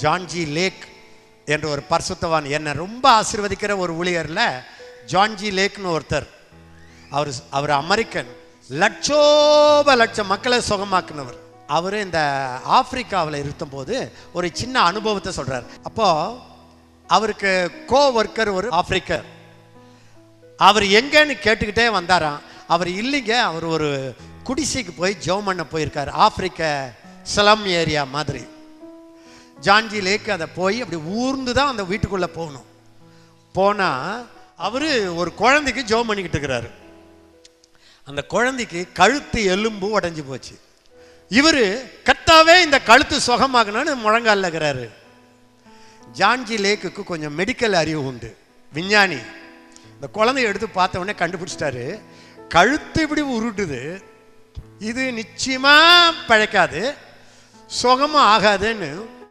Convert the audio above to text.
ஜான்ஜி லேக் என்ற ஒரு பரிசுத்தவான், என்னை ரொம்ப ஆசீர்வதிக்கிற ஒரு ஊழியரில் ஜான்ஜி லேக்னு ஒருத்தர். அவர் அமெரிக்கன், லட்சம் மக்களை சுகமாக்குனவர். அவர் இந்த ஆப்பிரிக்காவில் இருக்கும்போது ஒரு சின்ன அனுபவத்தை சொல்கிறார். அப்போது அவருக்கு ஒர்க்கர் ஒரு ஆப்பிரிக்கர், அவர் எங்கேன்னு கேட்டுக்கிட்டே வந்தாராம். அவர் இல்லைங்க, அவர் ஒரு குடிசைக்கு போய் ஜெபம் பண்ண போயிருக்கார், ஆப்பிரிக்க ஸ்லம் ஏரியா மாதிரி. ஜான்ஜி லேக் அதை போய் அப்படி ஊர்ந்து தான் அந்த வீட்டுக்குள்ளே போகணும். போனால் அவர் ஒரு குழந்தைக்கு ஜெபம் பண்ணிக்கிட்டு இருக்கிறாரு. அந்த குழந்தைக்கு கழுத்து எலும்பு உடஞ்சி போச்சு. இவர் கத்தாவே இந்த கழுத்து சுகமாகணும்னு முழங்காலில் இருக்கிறாரு. ஜான்ஜி லேக்குக்கு கொஞ்சம் மெடிக்கல் அறிவு உண்டு, விஞ்ஞானி. இந்த குழந்தைய எடுத்து பார்த்த உடனே கண்டுபிடிச்சிட்டாரு, கழுத்து இப்படி உருட்டுது, இது நிச்சயமாக பழைக்காது, சுகமும் ஆகாதுன்னு